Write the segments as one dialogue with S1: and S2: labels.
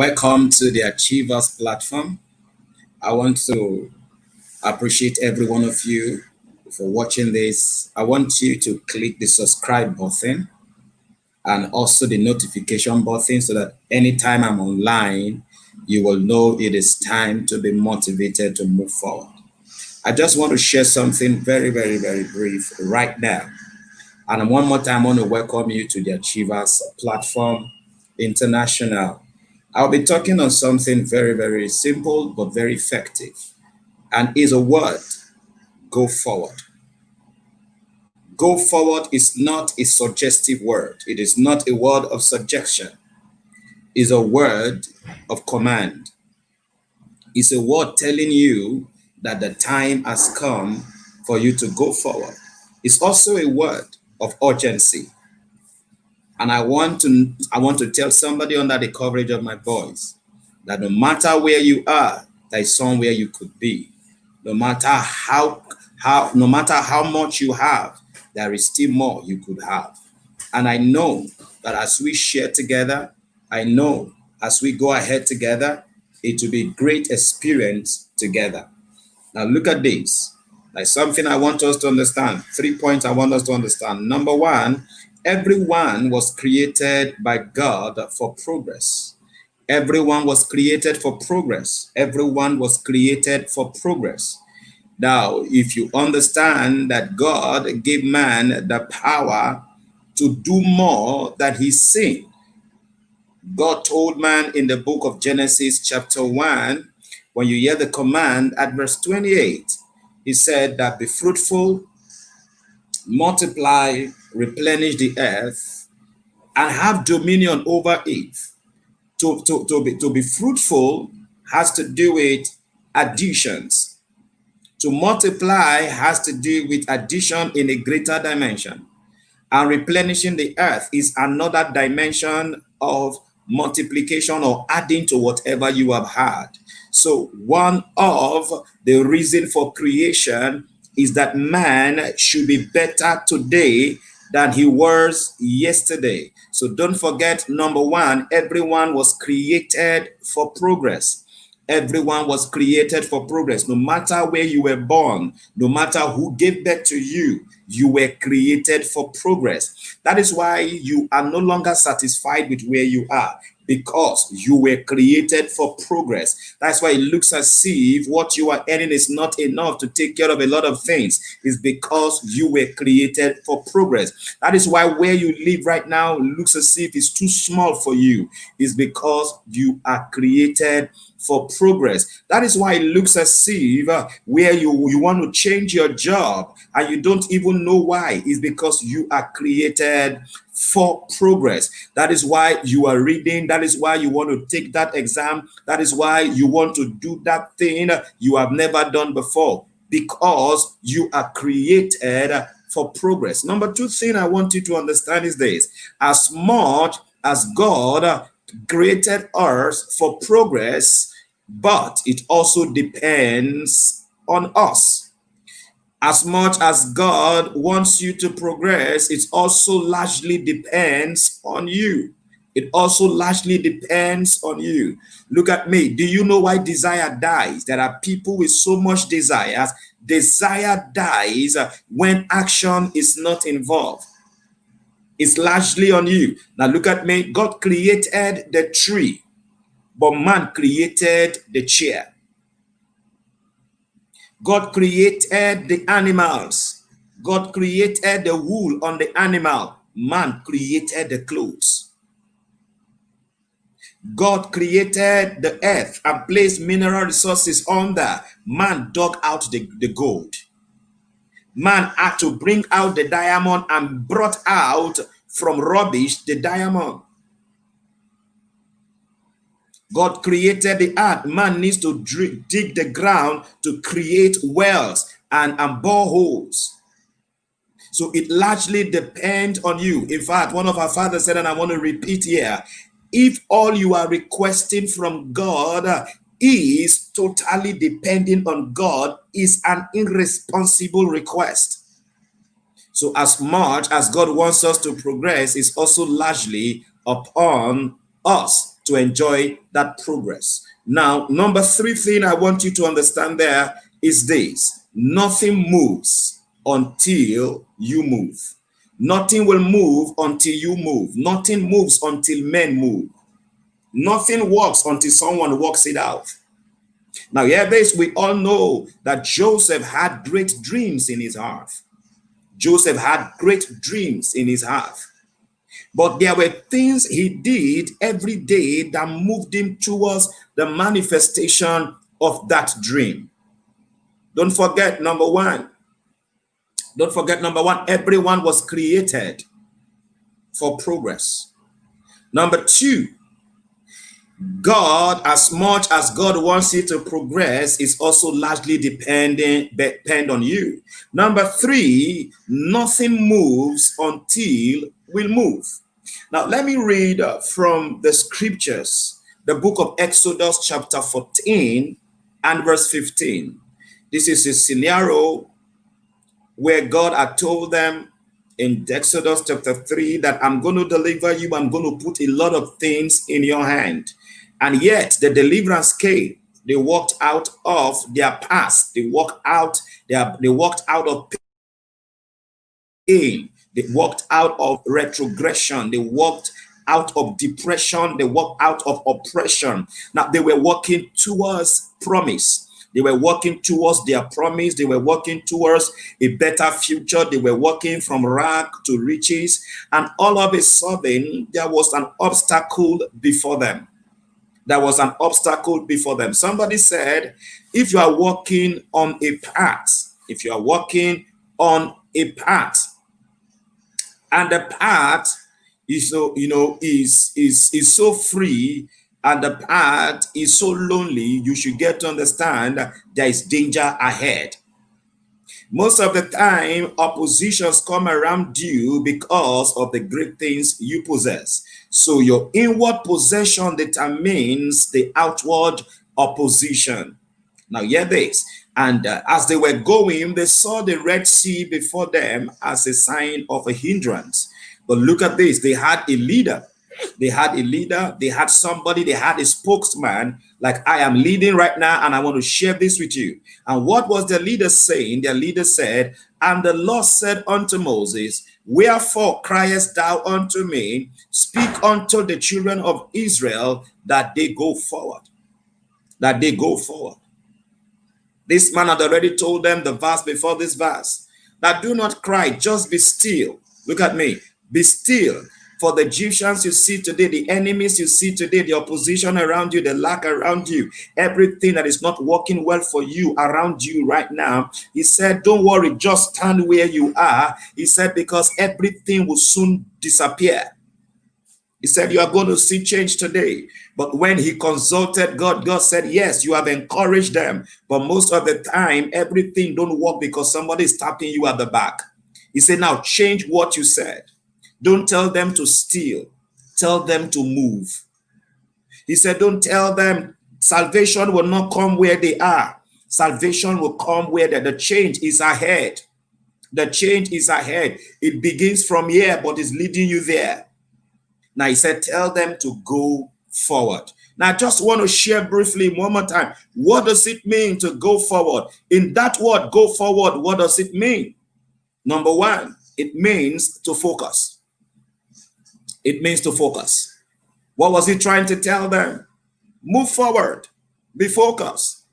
S1: Welcome to the Achievers platform. I want to appreciate every one of you for watching this. I want you to click the subscribe button and also the notification button so that anytime I'm online, you will know it is time to be motivated to move forward. I just want to share something very brief right now. And one more time, I want to welcome you to the Achievers Platform International. I'll be talking on something very simple but very effective. And is a word, go forward. Go forward is not a suggestive word. It is not a word of suggestion. It's a word of command. It's a word telling you that the time has come for you to go forward. It's also a word of urgency. And I want to tell somebody under the coverage of my voice that no matter where you are, there is somewhere you could be. No matter how much you have, there is still more you could have. And I know that as we share together, I know as we go ahead together, it will be a great experience together. Now look at this. There's something I want us to understand. 3 points I want us to understand. Number one, everyone was created by God for progress. Everyone was created for progress. Everyone was created for progress. Now, if you understand that God gave man the power to do more than he's seen, God told man in the book of Genesis chapter 1, when you hear the command at verse 28, he said that be fruitful, multiply, replenish the earth, and have dominion over it. To be fruitful has to do with additions. To multiply has to do with addition in a greater dimension. And replenishing the earth is another dimension of multiplication or adding to whatever you have had. So one of the reason for creation is that man should be better today than he was yesterday. So don't forget, number one, everyone was created for progress. Everyone was created for progress. No matter where you were born, no matter who gave birth to you, you were created for progress. That is why you are no longer satisfied with where you are, because you were created for progress. That's why it looks as if what you are earning is not enough to take care of a lot of things. It's because you were created for progress. That is why where you live right now looks as if it's too small for you. It's because you are created for progress. That is why it looks as if where you want to change your job and you don't even know why. It's because you are created for progress. That is why you are reading. That is why you want to take that exam. That is why you want to do that thing you have never done before, because you are created for progress. Number two thing I want you to understand is this: as much as God created us for progress, but it also depends on us. As much as God wants you to progress, it also largely depends on you. It also largely depends on you. Look at me. Do you know why desire dies? There are people with so much desire. Desire dies when action is not involved. It's largely on you. Now look at me. God created the tree, but man created the chair. God created the animals. God created the wool on the animal. Man created the clothes. God created the earth and placed mineral resources on there. Man dug out the gold. Man had to bring out the diamond and brought out from rubbish the diamond. God created the earth. Man needs to dig the ground to create wells and boreholes. So it largely depends on you. In fact, one of our fathers said, and I want to repeat here, if all you are requesting from God is totally depending on God, is an irresponsible request. So as much as God wants us to progress, it's also largely upon us. to enjoy that progress. Now, number 3 thing I want you to understand there is this: nothing moves until you move. Nothing will move until you move. Nothing moves until men move. Nothing works until someone works it out. Now, here this, we all know that Joseph had great dreams in his heart. Joseph had great dreams in his heart. But there were things he did every day that moved him towards the manifestation of that dream. Don't forget, number one, everyone was created for progress. Number 2, God, as much as God wants you to progress, is also largely depend on you. Number 3, nothing moves until we move. Now, let me read from the scriptures, the book of Exodus chapter 14 and verse 15. This is a scenario where God had told them in Exodus chapter 3 that I'm going to deliver you, I'm going to put a lot of things in your hand. And yet the deliverance came. They walked out of their past. They walked out of pain. They walked out of retrogression. They walked out of depression. They walked out of oppression. Now they were walking towards promise. They were walking towards their promise. They were walking towards a better future. They were walking from rag to riches. And all of a sudden, there was an obstacle before them. There was an obstacle before them. Somebody said, if you are walking on a path, and the path is so, is so free, and the path is so lonely, you should get to understand there is danger ahead. Most of the time, oppositions come around you because of the great things you possess. So your inward possession determines the outward opposition. Now, hear this. And as they were going, they saw the Red Sea before them as a sign of a hindrance. But look at this. They had a leader. They had somebody, they had a spokesman, like I am leading right now, and I want to share this with you. And what was the leader saying? The leader said, and the Lord said unto Moses, wherefore criest thou unto me? Speak unto the children of Israel that they go forward. That they go forward. This man had already told them the verse before this verse, that do not cry, just be still. Look at me. Be still. For the Egyptians you see today, the enemies you see today, the opposition around you, the lack around you, everything that is not working well for you around you right now, he said, don't worry, just stand where you are. He said, because everything will soon disappear. He said, you are going to see change today. But when he consulted God, God said, yes, you have encouraged them. But most of the time, everything don't work because somebody is tapping you at the back. He said, now change what you said. Don't tell them to steal. Tell them to move. He said, don't tell them salvation will not come where they are. Salvation will come where the change is ahead. The change is ahead. It begins from here, but it's leading you there. Now he said, tell them to go forward. Now I just want to share briefly one more time. What does it mean to go forward? In that word, go forward, what does it mean? Number one, it means to focus. It means to focus. What was he trying to tell them? Move forward. Be focused.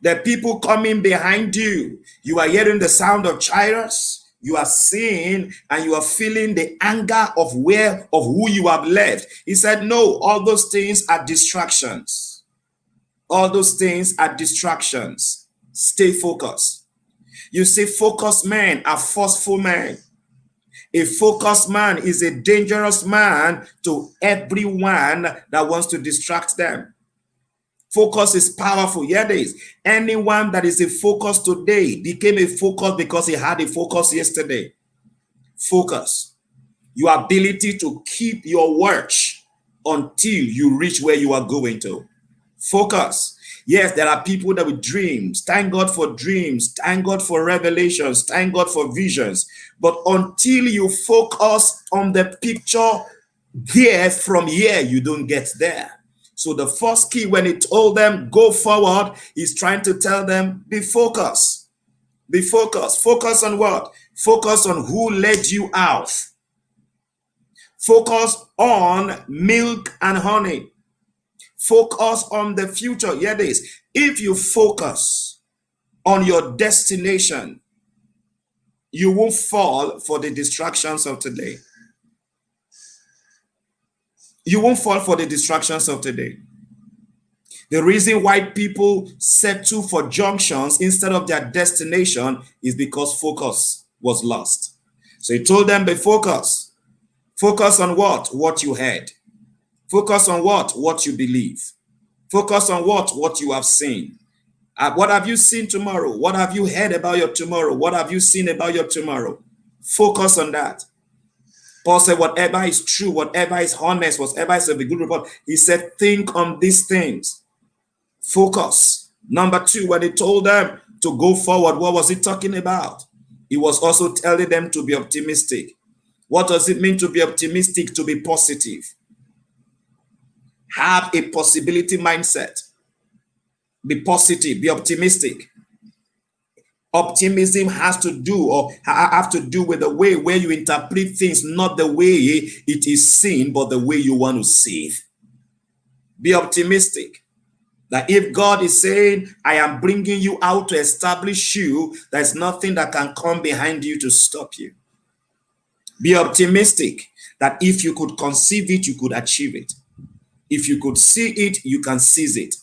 S1: The people coming behind you, you are hearing the sound of chariots. You are seeing and you are feeling the anger of who you have left. He said, no, all those things are distractions. All those things are distractions. Stay focused. You see, focused men are forceful men. A focused man is a dangerous man to everyone that wants to distract them. Focus is powerful. Here it is. Anyone that is a focus today became a focus because he had a focus yesterday. Focus. Your ability to keep your watch until you reach where you are going to. Focus. Yes, there are people that with dreams. Thank God for dreams. Thank God for revelations. Thank God for visions. But until you focus on the picture There, from here, you don't get there. So the first key when he told them, go forward, he's trying to tell them, be focused. Be focused. Focus on what? Focus on who led you out. Focus on milk and honey. Focus on the future. Hear this. If you focus on your destination, you won't fall for the distractions of today. You won't fall for the distractions of today. The reason why people settle for junctions instead of their destination is because focus was lost. So he told them, be focused. Focus on what? What you heard. Focus on what? What you believe. Focus on what? What you have seen. What have you seen tomorrow? What have you heard about your tomorrow? What have you seen about your tomorrow? Focus on that. Paul said, whatever is true, whatever is honest, whatever is of a good report, he said, think on these things. Focus. Number two, when he told them to go forward, what was he talking about? He was also telling them to be optimistic. What does it mean to be optimistic? To be positive. Have a possibility mindset. Be positive, be optimistic. Optimism has to do or have to do with the way where you interpret things, not the way it is seen, but the way you want to see it. Be optimistic. That if God is saying, I am bringing you out to establish you, there's nothing that can come behind you to stop you. Be optimistic that if you could conceive it, you could achieve it. If you could see it, you can seize it.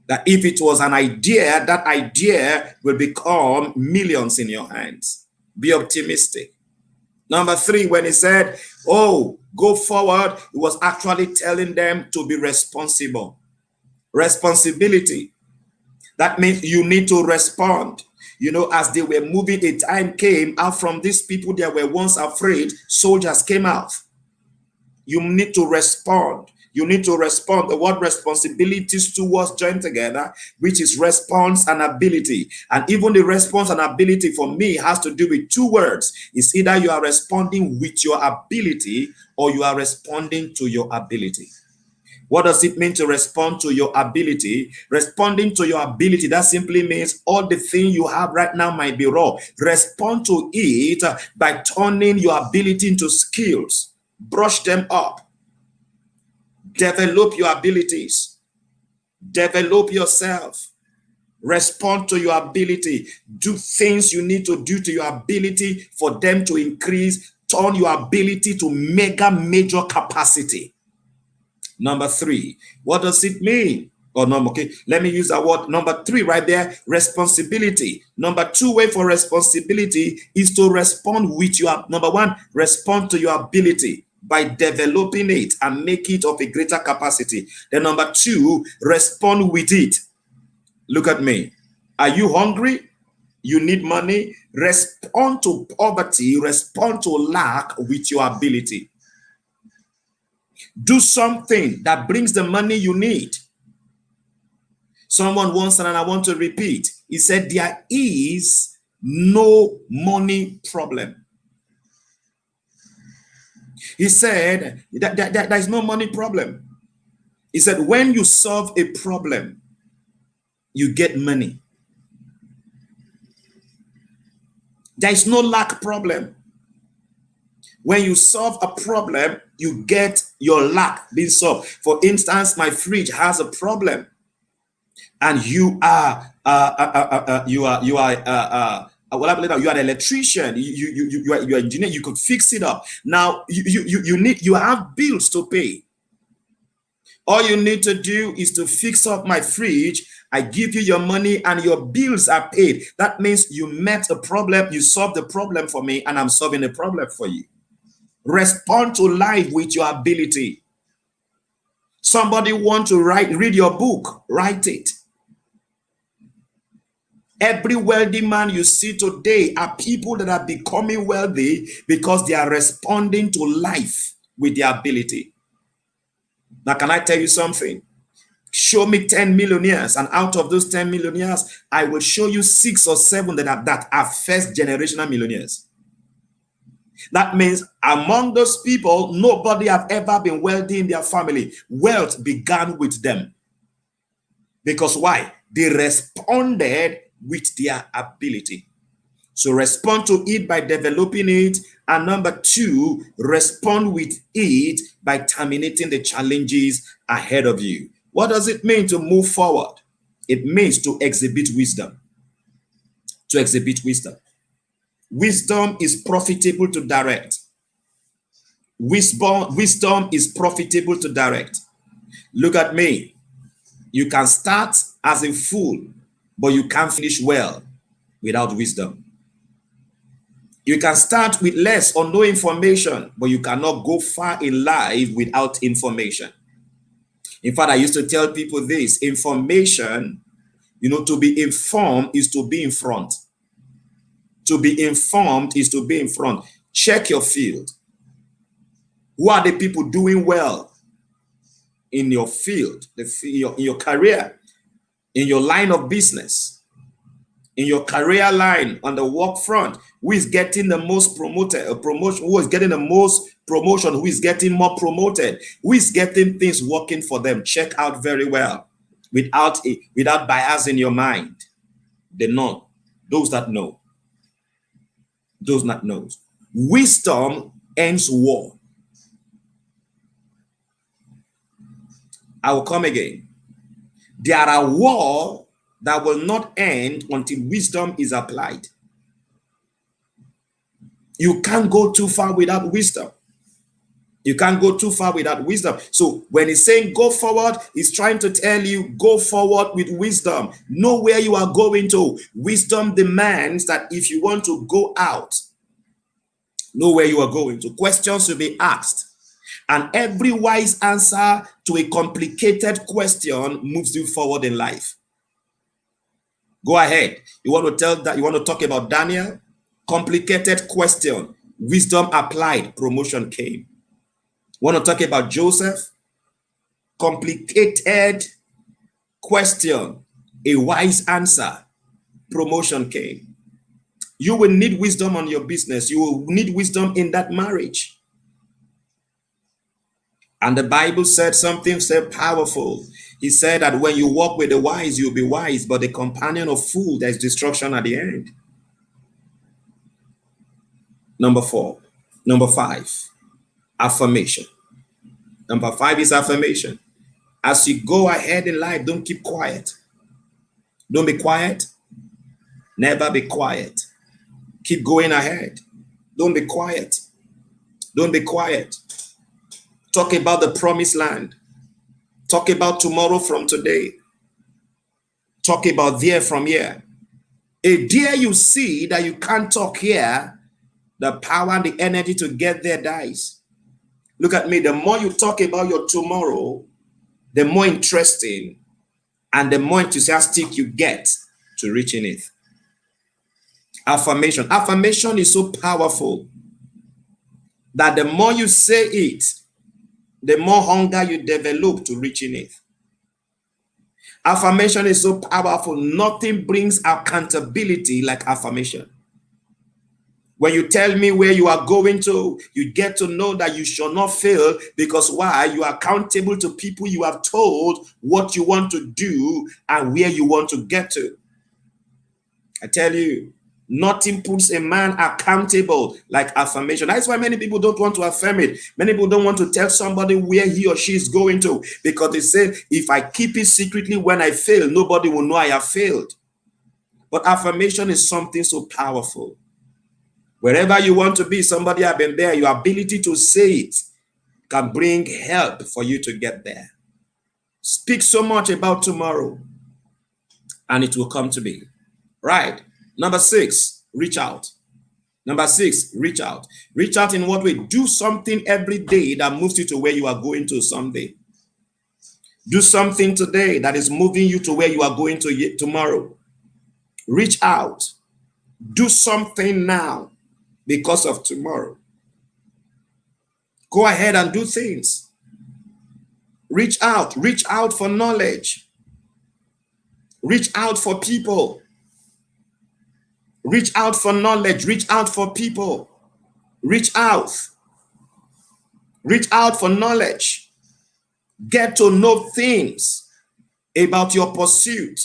S1: That if it was an idea, that idea will become millions in your hands. Be optimistic. Number three, when he said, oh, go forward, he was actually telling them to be responsible. Responsibility. That means you need to respond. You know, as they were moving, a time came out from these people that were once afraid, soldiers came out. You need to respond. You need to respond. The word responsibilities towards joined together, which is response and ability. And even the response and ability for me has to do with two words. It's either you are responding with your ability or you are responding to your ability. What does it mean to respond to your ability? Responding to your ability, that simply means all the things you have right now might be raw. Respond to it by turning your ability into skills. Brush them up. Develop your abilities. Develop yourself. Respond to your ability. Do things you need to do to your ability for them to increase. Turn your ability to major capacity. Number three, what does it mean? Okay, let me use that word. Number three right there, responsibility. Number two way for responsibility is to respond with your, number one, respond to your ability by developing it and make it of a greater capacity. Then number two, respond with it. Look at me. Are you hungry? You need money? Respond to poverty, respond to lack with your ability. Do something that brings the money you need. Someone once said, and I want to repeat, he said, there is no money problem. He said that there is no money problem. He said, when you solve a problem, you get money. There is no lack problem. When you solve a problem, you get your lack being solved. For instance, my fridge has a problem, and you are an electrician. You are an engineer. You could fix it up. Now you have bills to pay. All you need to do is to fix up my fridge. I give you your money and your bills are paid. That means you met a problem, you solved the problem for me, and I'm solving the problem for you. Respond to life with your ability. Somebody want to read your book, write it. Every wealthy man you see today are people that are becoming wealthy because they are responding to life with their ability. Now, can I tell you something? Show me 10 millionaires, and out of those 10 millionaires, I will show you 6 or 7 that are first generational millionaires. That means among those people, nobody have ever been wealthy in their family. Wealth began with them. Because why? They responded with their ability. So respond to it by developing it. And number two, respond with it by terminating the challenges ahead of you. What does it mean to move forward? It means to exhibit wisdom. To exhibit wisdom. Wisdom is profitable to direct. Wisdom is profitable to direct. Look at me. You can start as a fool, but you can't finish well without wisdom. You can start with less or no information, but you cannot go far in life without information. In fact, I used to tell people this: information, to be informed is to be in front. To be informed is to be in front. Check your field. Who are the people doing well in your field, in your career, in your line of business, in your career line on the work front? Who is getting the most promoted, promotion? Who is getting the most promotion? Who is getting more promoted? Who is getting things working for them? Check out very well, without bias in your mind. They know. Those that know. Those that knows. Wisdom ends war. I will come again. There are war that will not end until wisdom is applied. You can't go too far without wisdom. You can't go too far without wisdom. So when he's saying go forward, he's trying to tell you go forward with wisdom. Know where you are going to. Wisdom demands that if you want to go out, know where you are going to. Questions will be asked. And every wise answer to a complicated question moves you forward in life. Go ahead. You want to talk about Daniel? Complicated question. Wisdom applied. Promotion came. Want to talk about Joseph? Complicated question. A wise answer. Promotion came. You will need wisdom on your business. You will need wisdom in that marriage. And the Bible said something so powerful. He said that when you walk with the wise, you'll be wise, but the companion of fool, there's destruction at the end. Number 5, affirmation. Number 5 is affirmation. As you go ahead in life, don't keep quiet. Don't be quiet. Never be quiet. Keep going ahead. Don't be quiet. Don't be quiet. Talk about the promised land. Talk about tomorrow from today. Talk about there from here. A day you see that you can't talk here, the power and the energy to get there dies. Look at me. The more you talk about your tomorrow, the more interesting and the more enthusiastic you get to reaching it. Affirmation. Affirmation is so powerful that the more you say it, the more hunger you develop to reaching it. Affirmation is so powerful. Nothing brings accountability like affirmation. When you tell me where you are going to, you get to know that you shall not fail, because why? You are accountable to people you have told what you want to do and where you want to get to. I tell you, nothing puts a man accountable like affirmation. That's why many people don't want to affirm it. Many people don't want to tell somebody where he or she is going to, because they say, if I keep it secretly, when I fail, nobody will know I have failed. But affirmation is something so powerful. Wherever you want to be, somebody has been there. Your ability to say it can bring help for you to get there. Speak so much about tomorrow, and it will come to be. Right. Number 6, reach out. Number 6, reach out. Reach out in what way? Do something every day that moves you to where you are going to someday. Do something today that is moving you to where you are going to tomorrow. Reach out. Do something now because of tomorrow. Go ahead and do things. Reach out for knowledge. Reach out for people. Reach out for knowledge. Reach out for people. Reach out. Reach out for knowledge. Get to know things about your pursuit.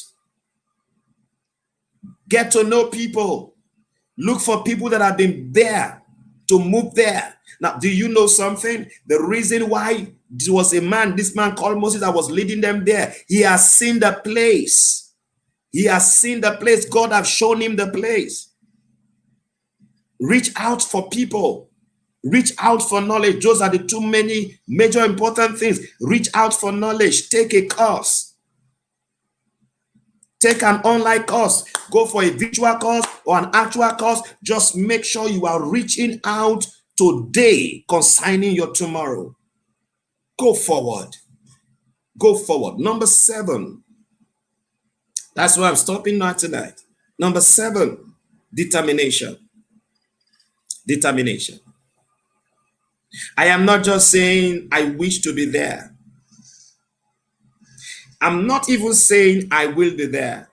S1: Get to know people. Look for people that have been there to move there. Now, do you know something? The reason why there was this man called Moses that was leading them there, he has seen the place. He has seen the place. God has shown him the place. Reach out for people. Reach out for knowledge. Those are the two major important things. Reach out for knowledge. Take a course. Take an online course. Go for a virtual course or an actual course. Just make sure you are reaching out today concerning your tomorrow. Go forward. Go forward. Number 7. That's why I'm stopping now tonight. Number 7, determination. Determination. I am not just saying I wish to be there. I'm not even saying I will be there.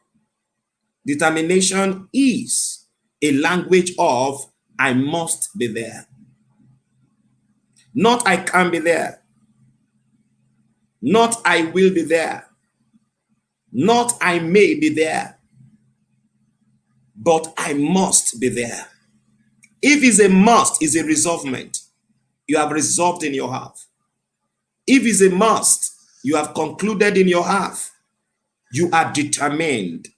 S1: Determination is a language of I must be there. Not I can be there. Not I will be there. Not I may be there. But I must be there. If it's a must, it's a resolvement. You have resolved in your heart. If it's a must, you have concluded in your heart. You are determined.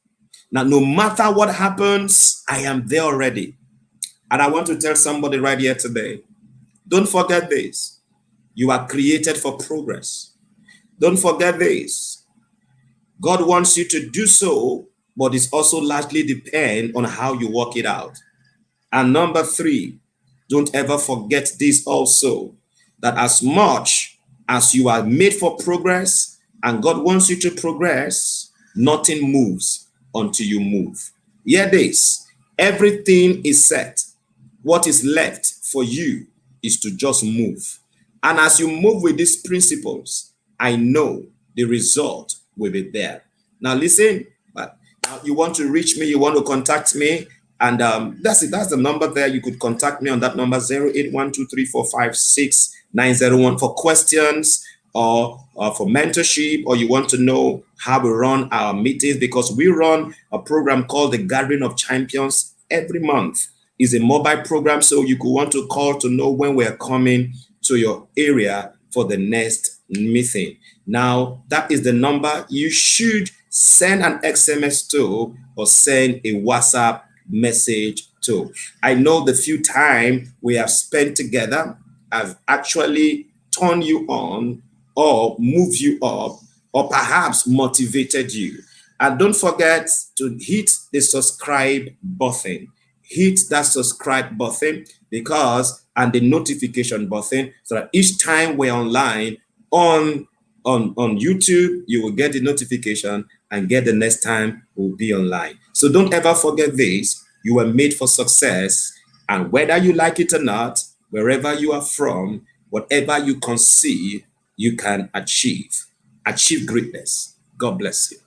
S1: Now, no matter what happens, I am there already. And I want to tell somebody right here today, don't forget this. You are created for progress. Don't forget this. God wants you to do so, but it's also largely depend on how you work it out. And number 3, don't ever forget this also, that as much as you are made for progress and God wants you to progress, nothing moves until you move. Hear this, everything is set. What is left for you is to just move. And as you move with these principles, I know the result will be there. Now listen, but you want to reach me, you want to contact me, and that's it. That's the number there. You could contact me on that number, 0812345690 for questions or for mentorship, or you want to know how we run our meetings, because we run a program called the Gathering of Champions every month. It's a mobile program, so you could want to call to know when we're coming to your area for the next meeting. Now, that is the number you should send an SMS to or send a WhatsApp message to. I know the few time we have spent together, I've actually turned you on or moved you up or perhaps motivated you. And don't forget to hit the subscribe button. Hit that subscribe button and the notification button, so that each time we're online on YouTube, you will get the notification and get the next time we'll be online. So don't ever forget this. You were made for success, and whether you like it or not, wherever you are from, whatever you conceive, you can achieve. Achieve greatness. God bless you.